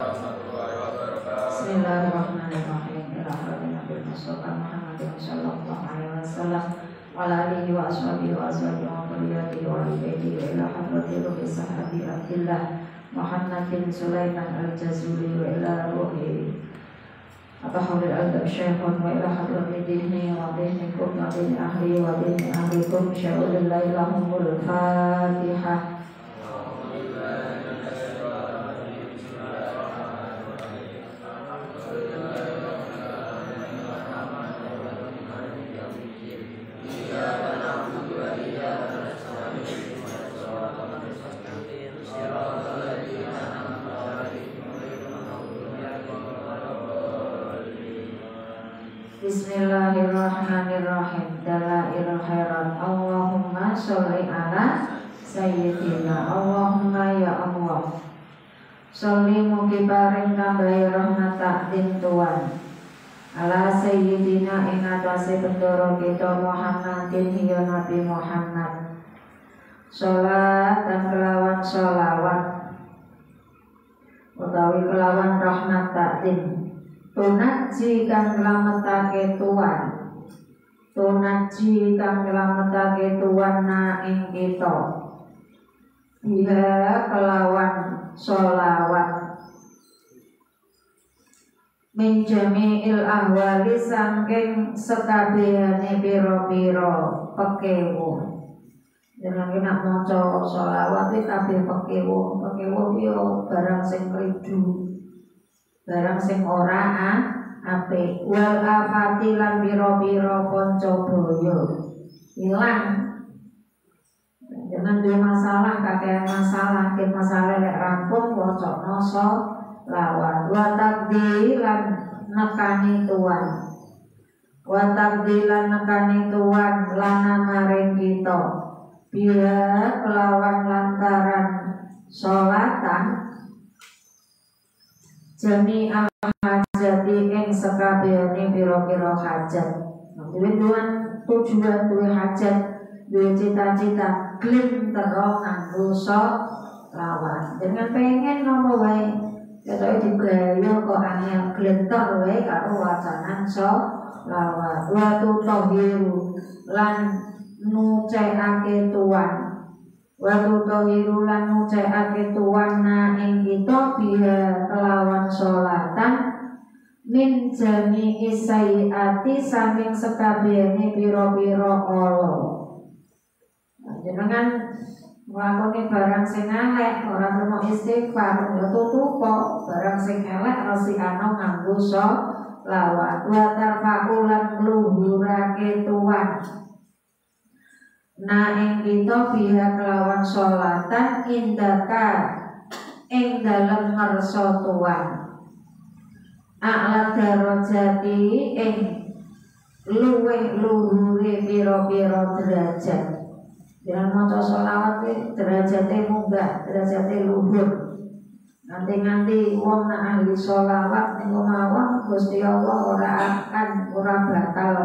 Bismillahirrahmanirrahim. Nabi Mustafa Muhammad sallallahu alaihi wasallam wa alihi wa ashabihi wa dhurriyyatihi wa alihi ila hadratil ruhi sahabi Abdullah Muhammadin Sulaiman al-Jazuli wa ila ruhi Abahul al-Adab Syekhun wa ila hadratil dini wa dinikum wa dini ahli wa dini ahlikum sya'ulillahi lahumul Fatihah. Bismillahirrahmanirrahim. Dalailul khairat. Allahumma sholli ala sayyidina. Allahumma ya Allah. Sholli mugi paring tambahi rahmat takdim Tuhan ala sayyidina ing atase bendoro kita Muhammadin ya Nabi Muhammad. Sholat dan kelawan sholawat utawi kelawan rahmat takdim tunaji kang nglametake Tuhan, tunaji kang nglametake Tuhan na ing kita biha kelawan sholawat min jami'il ahwali sangking sekabehane pira-pira pekewu. Jangan kena maca sholawat iki kabeh pekewu. Pekewu yo barang sing ridu, barang sing ora apik. Wal afati lan pira-pira panca baya ilang. Jangan duwe masalah, kakean masalah, kin masalah lek rampung wacana sholawat. Wa takdilan nekani Tuhan, wa takdilan nekani Tuhan lana maring kita biha kelawan lantaran sholatan jami al-hajati ing sekabehane pira-pira hajat. Duwe tujuan, duwe hajat, duwe cita-cita gelem terong nganggo sholawat. Dengan pengen nopo wae ketoke digaya kok angel glentor wae karo wacanan sholawat. Wa tutahhiru lan nucekake Tuhan, wa tutahhiru lan nucekake Tuhan na ing kita biha kelawan sholatan min jami'i sayiati saking sekabehane pira-pira ala. Jenengan nglakoni barang sing elek ora terima istighfar ya tutup barang sing elek rasikano nganggo sholawat. Wa tarfa'ulan ngluhurake Tuhan na ing kita biha kelawan sholatan indaka ing dalem ngersa Tuhan a'la darajati ing luwih luhure pira-pira derajat. Jangan maca sholawat iki derajate munggah, derajate luhur. Nanti wong nak ahli sholawat ning omah Gusti Allah ora bakal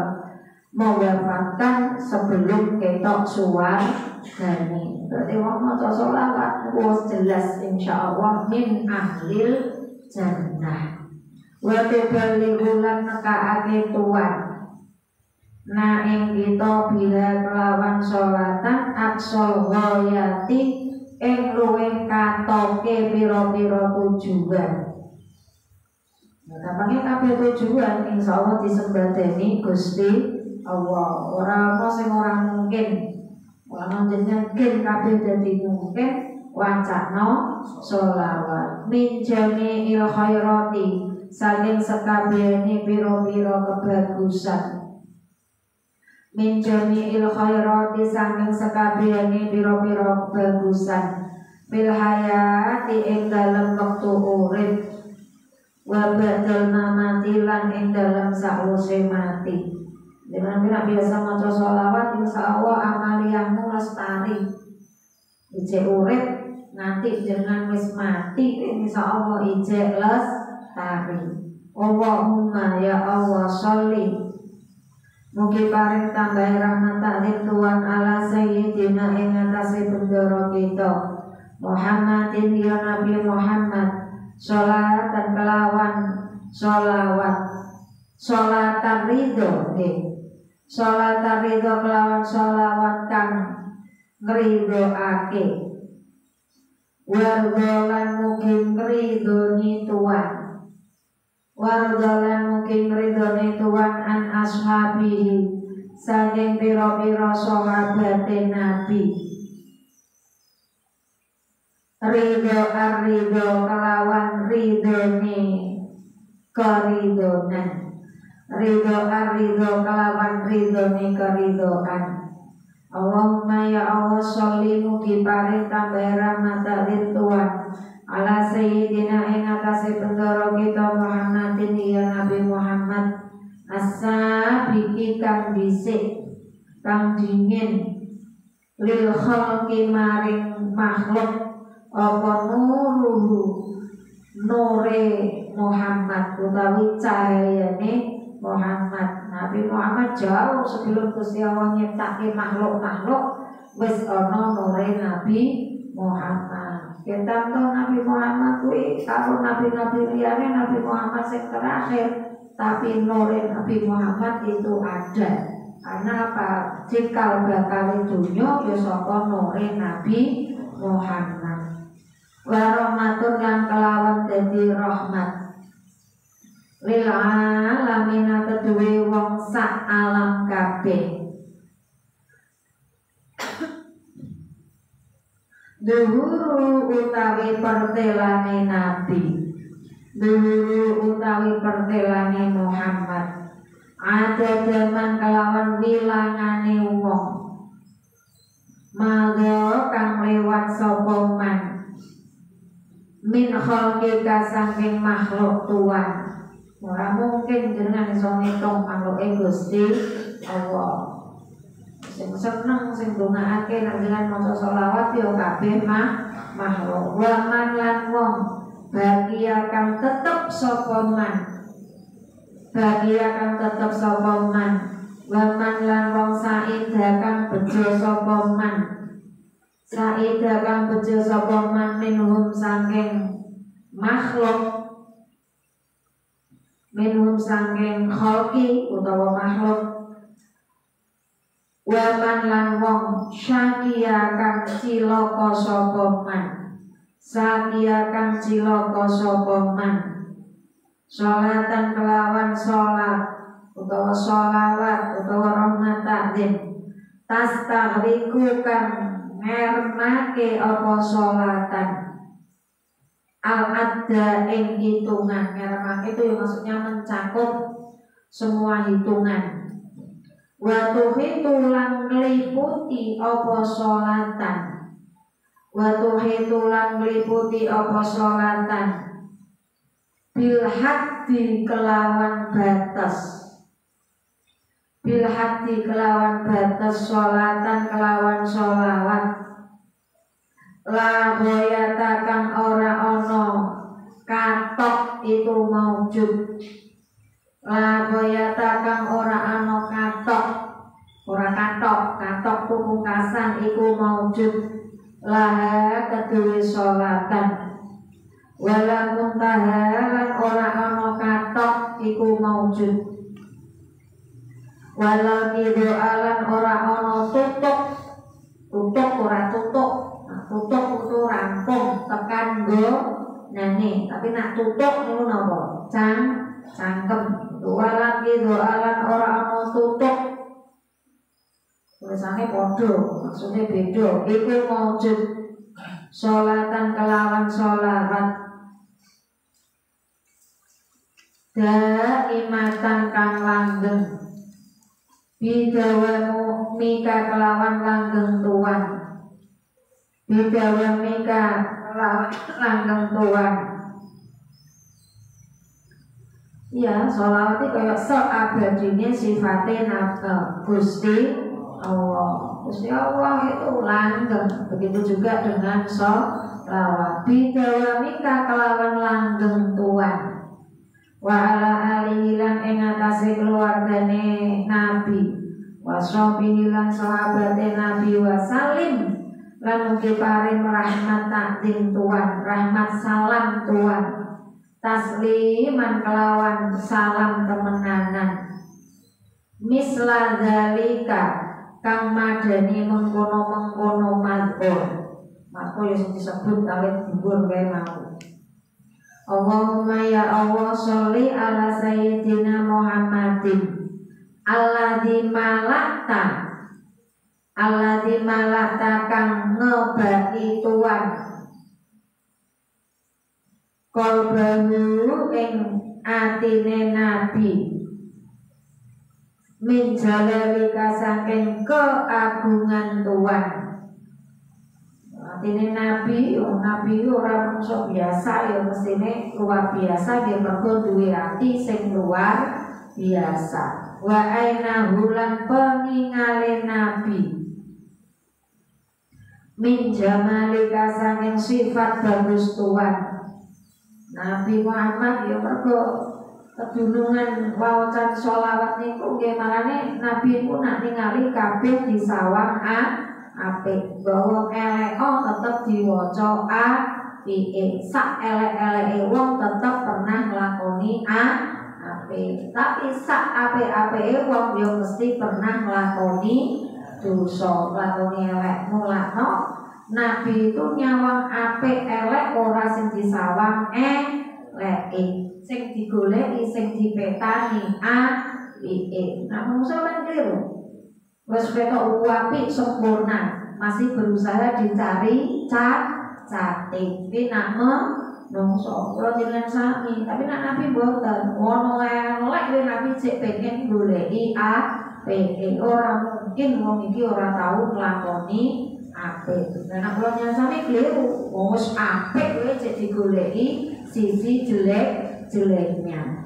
mewafatkan sebelum ketok suwargane. Berarti wong maca sholawat wis jelas insyaallah min ahlil jannah. Wa taballighulan nekaake Tuhan na ing kita bila kelawan sholatan aksol ghayati ing luwih katoke pira-pira tujuan. Gampangnya kabeh tujuan insyaallah disembadani Gusti Allah. Ora ana sing ora mungkin. Ora jenengan gen kabeh dadi mungkin wacana sholawat. Min jami'il khairati saking sekabehane pira-pira kebagusan. Min jami'il khairati saking sekabehane pira-pira kebagusan. Fil hayati ing dalem wektu urip. Wa ba'dal mamati lan ing dalem sakwise mati. Dengan biasa maca sholawat insyaallah amaliyahmu lestari. Ijek urip nanti jangan wis mati insyaallah ijek lestari. Allahumma ya Allah sholli mugi paring tambah rahmat takdir Tuhan ala sayyidina ing atase bendoro kita Muhammadin ya Nabi Muhammad sholatan kelawan sholawat, sholatan ridho sholatan ridho kelawan sholawat kang ngridhoake, wardolan mugi ngridhoni Tuhan, wardolan mugi ngridhoni Tuhan an ashabihi saking pira-pira sahabate Nabi. Ridho ar-ridho kelawan ridhone keridhonan, ridho ar-ridho kelawan ridhone keridhoan. Allahumma ya Allah sholli mugi paring tambah rahmat Tuhan ala sayyidina ing atase bendoro kita Muhammadin ya Nabi Muhammad as-sabiki kang dhisik kang dingin lil khalqi maring makhluk apa nuruhu nure Muhammad utawi cahayane Muhammad. Nabi Muhammad jauh sebelum Gusti Allah nyiptake makhluk-makhluk wis ana nure Nabi Muhammad. Kita tahu Nabi Muhammad kuwi karo nabi-nabi liyane Nabi Muhammad sing terakhir, tapi nure Nabi Muhammad itu ada. Karena apa? Cikal bakal dunya ya saka nure Nabi Muhammad. Wa rahmatun yang kelawan dadi rahmat lil alamin kedue wong sak alam kabeh. Duhuru utawi pertelane Nabi, duhuru utawi pertelane Muhammad, ada zaman kelawan wilangane wong maga kang lewat sapa man min khalqika saking makhluk Tuhan. Ora mungkin jenengan iso ngitung makhluke Gusti Allah. Sing seneng sing ndongaake nek jenengan maca selawat ya kabeh makhluk. Wa man lan wong bagia kang tetep sapa man, bagia kang tetep sapa man. Wa man lan wong saida kang bejo sapa man, saida kang bejo sapa man minhum saking makhluk, minhum saking khalqi utawa makhluk. Wa man lan wong syakia kang cilaka sapa man, sakia kang cilaka sapa man. Sholatan kelawan sholat utawa sholawat utawa rahmat takdim tastaghriku kang ngermake apa sholatan al-adda ing hitungan. Ngermake itu ya maksudnya mencakup semua hitungan. Wa tuhitu lan ngliputi apa sholatan, wa tuhitu lan ngliputi apa sholatan bil haddi kelawan batas, bil haddi kelawan batas sholatan kelawan sholawat la hoyata kang ora ono katok itu maujud, la hoyata kang ora ono katok, ora katok tu pungkasan iku maujud laha kedue sholatan. Wala muntaha lan ora ana katok iku maujud, wala kidoalan ora ana tutuk, tutuk ora tutuk. Nah, tutuk itu rampung tekan go nane, tapi nak tutuk niku napa? Cangkem. Wala kidoalan ora ana tutuk, tulisannya podo, maksudnya beda. Iku maujud sholatan kelawan sholawat daimatan kang langgeng bidawamu mika kelawan langgeng tuan, bidawa mika kelawan langgeng tuan. Ya, sholawat itu kayak seabadinya sifatnya Gusti Allah. Gusti Allah itu langgeng. Begitu juga dengan sholawat bidawa mika kelawan langgeng tuan. Wa ala alihi lan ing atase keluargane Nabi, wa sahbihi lan sahabate Nabi, wa salim lan mugi paring rahmat takdim Tuhan, rahmat salam Tuhan tasliman kelawan salam temenanan, misla zalika kang madani mengkono-mengkono mazkur. Mazkur yang disebut awet gugur wae mau. Allahumma ya Allah sholli ala sayyidina Muhammadin alladzi malakta kang ngebaki tuan kolbahu ing atine nabi min jalalika saking keagungan tuan. Atine nabi ora mungsuh biasa ya mestine luar biasa dia mergo duwe ati sing luar biasa. Wa aina hulan peningale nabi min jamalika saking sifat bagus tuan. Nabi Muhammad ya mergo kedunungan wawacan sholawat niku nggih marane nabi ku nak ningali kabeh disawang apik, bahwa eleko tetep diwaca apike. Sak elek-eleke wong tetep pernah nglakoni apik, tapi sak apik-apike wong yo mesti pernah nglakoni dosa, nglakoni elek. Mulane nabi itu nyawang apik elek ora sing disawang eleke, sing digoleki sing dipetani apike. Nah mungsu kan keliru. Wes ketok apik sempurna, masih berusaha dicari cate. Kuwi nak menungso kula jenengan sami, tapi nak nabi mboten. Ono elek kuwi nabi sik pengen goleki apik. Ora mungkin wong iki ora tau nglakoni apik. Nek kula nyasane kliru, wis apik kuwi sik digoleki sisi jelek-jeleknya.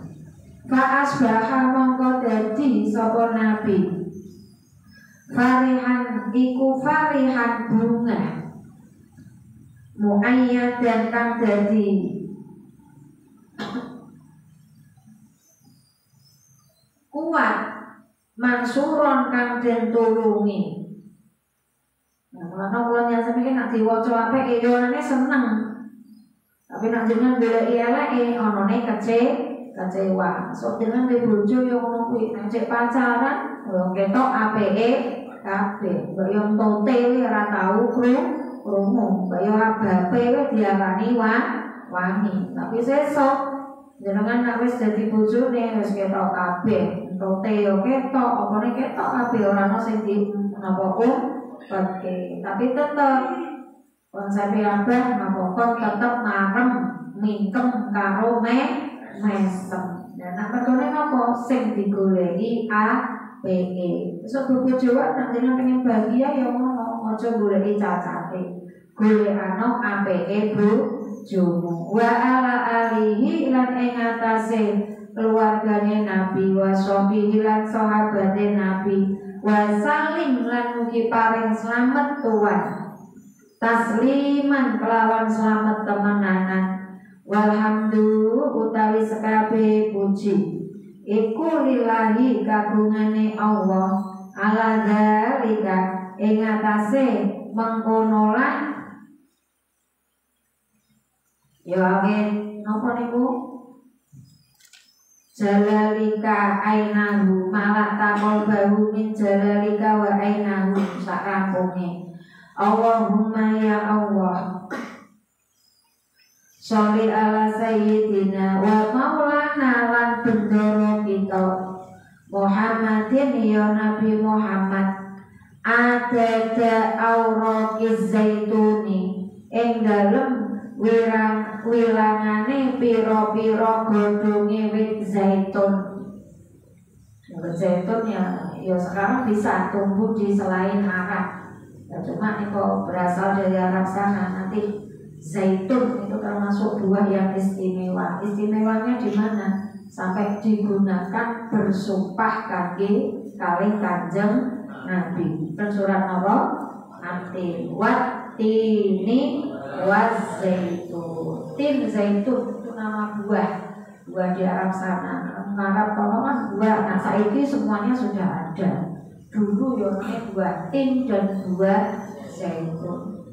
Fa asbaha mongko dadi sapa nabi farihan iku farihan bunga muayyad dan kang dadi kuat mansuron kang den tulungi. Nah, kula nyasa mikir nek diwaca apik ya orane seneng. Tapi nek jenengan goleki eleke onone kecewa. Sok jenengan di bojo yo ngono kuwi, nek cek pacaran yo ketok apike kabeh. Mbok yo tote ora tau krungu. Mbok yo abape diarani wangi. Tapi sesuk jenengan nek wis dadi bojone wis ketok kabeh. Tote yo ketok, opone ketok kabeh ora ono sing di napa oke. Tapi tetep konsep abah napa kon tetep marem mingkem karo mesem. Dan nek mergone napa sing digoleki apike. Sok bojoan nek jenengan pengen bahagia ya ngono, aja goleki cacate. Golekano apike bojomu. Wa ala alihi lan ing atase keluargane Nabi wa sahbihi lan sahabate Nabi wa salim lan mugi paring slamet tuan. Tasliman kelawan slamet temenanan. Walhamdu utawi sekabeh puji iku lillahi kagungane Allah ala dzalika ing atase mengkono lan ya napa niku jalalika ainahu malah takol bahu min jalalika wa ainahu sak rampunge. Allahumma ya Allah sholli ala sayyidina wa maulana lan bendoro kita Muhammadin ya Nabi Muhammad adada auraqiz zaituni ing dalem wilangane pira-pira godhonge wit zaitun. Wit zaitun ya sekarang bisa tumbuh di selain Arab. Ya, cuma itu berasal dari Arab sana. Nanti zaitun itu termasuk buah yang istimewa. Istimewanya di mana? Sampai digunakan bersumpah kali Kanjeng Nabi. Surat Nawa Atin Watini Wazaitun. Tin zaitun itu nama buah di Arab sana. Arab kono kan buah. Nah saiki semuanya sudah ada. Dulu namanya buah tin dan buah zaitun.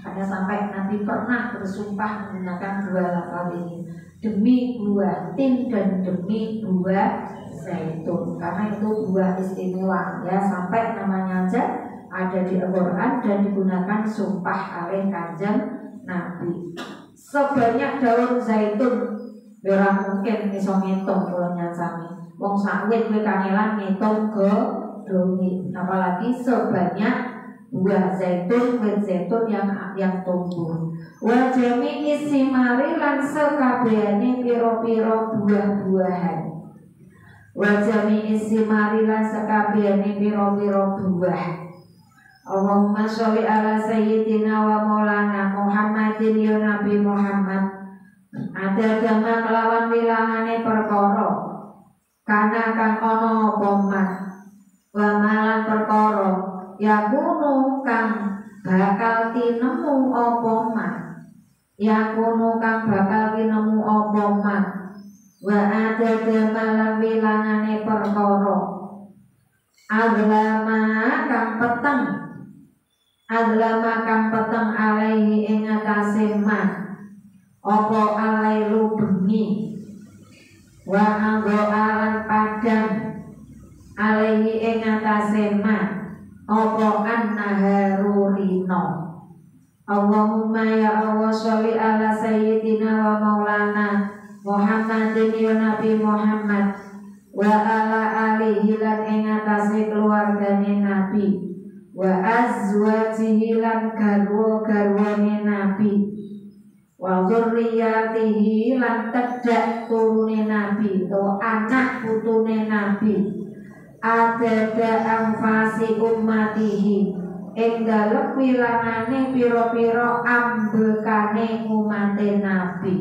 Hanya sampai Nabi pernah bersumpah menggunakan dua lafaz ini, demi buah tin dan demi buah zaitun, karena itu buah istimewa ya, sampai namanya aja ada di Al-Quran dan digunakan sumpah oleh Kanjeng Nabi. Sebanyak daun zaitun ora mungkin iso ngitung kula nyasami. Wong sawit kowe kangelan ngitung godhonge, apalagi sebanyak buah zaitun, wit zaitun yang tumbuh. Wa jami'i simari lan sekabehane pira-pira buah-buahan. Wa jami'i simari lan sekabehane pira-pira buah. Allahumma sholli ala sayyidina wa maulana Muhammadin ya Nabi Muhammad. Ada dama kelawan wilangane perkara kana kang ana apa man wa malan perkara yakunu kang bakal tinemu apa man yakunu kang bakal tinemu apa man wa ada dama lan wilangane perkara adlama kang peteng alaihi ing atase man apa alailu bengi wa anggo alan padang alaihi ing atase man apa annaharu rino. Allahumma ya Allah sholli ala sayyidina wa maulana Muhammadin ya Nabi Muhammad wa ala alihi lan ing atase keluargane Nabi wa azwajihi lan garwa-garwane Nabi wa dzurriyyatihi lan tedhak turune Nabi atau anak putune Nabi adada anfasi ummatihi ing dalem wilangane pira-pira ambekane umate Nabi.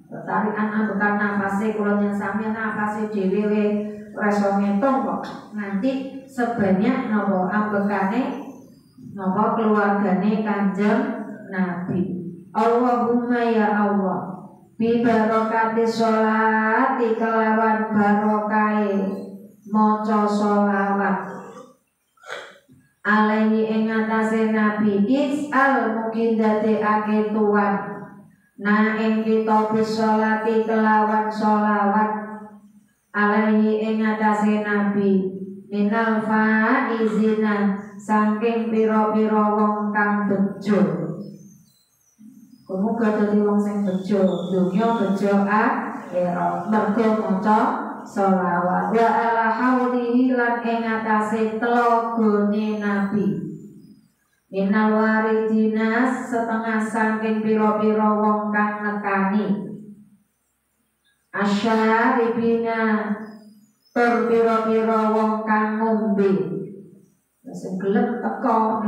Tarikan ambekan nafase kula nyasami nafase dhewe ora iso ngitung kok nganti sebanyak napa ambekane napa keluargane Kanjeng Nabi. Allahumma ya Allah bi barokati sholati kelawan barokai maca sholawat alaihi ing atase Nabi is'al mungkin dadekake tuan na ing kita bisolati kelawan sholawat alaihi ing atase Nabi minal faizina saking pira-pira wong kang bejo. Muga dadi wong sing bejo dunya bejo akhirat mergo maca sholawat wa ala haulihi lan ing atase telogone Nabi minal waridina setengah saking pira-pira wong kang nekani asyaribina tur pira-pira wong kang ngombe sing gelem teko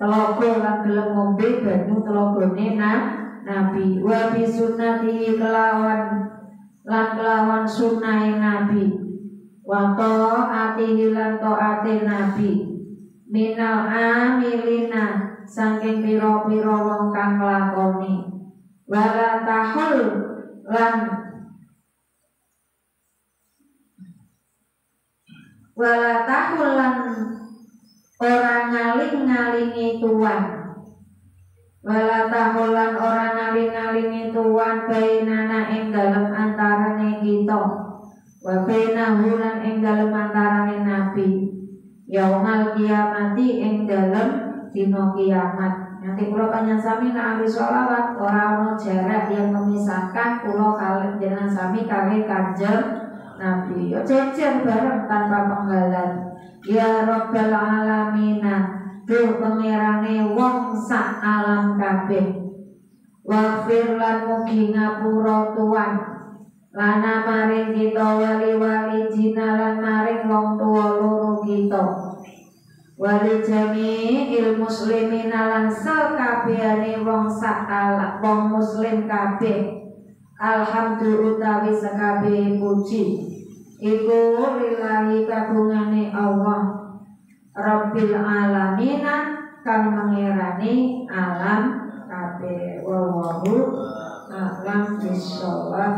telogo lan gelem ngombe banyu telogone Nabi wa bi sunnati kelawan sunnahe Nabi wa taatihi lan taate Nabi minal amilina saking pira-pira wong kang nglakoni wala tahul lan ora ngaling-ngalingi tuan wala tahulan ora ngaling-ngalingi tuan bainana ing dalem antarane kita wa bainahu lan ing dalem antarane Nabi yaumal kiamati ing dalem dina kiamat. Nanti kula panjenengan nek ahli sholawat ora ana jarak yang memisahkan kula kaliyan jenengan sami kali Kanjeng Nabi. Yo jejer bareng tanpa penghalang. Ya Rabbal Alamina duh pangerane wong sak alam kabeh wafir lan mugi ngapura tuan lana maring kita wali-wali jinalan maring wong tuwa loro kita wali jami'il muslimin lan sakabehane wong sak alam wong muslim kabeh alhamdulillah utawi sakabeh puji iku lillahi kagungane Allah Rabbil alamina kang mengerani alam kabeh wallahu a'lam bishawab.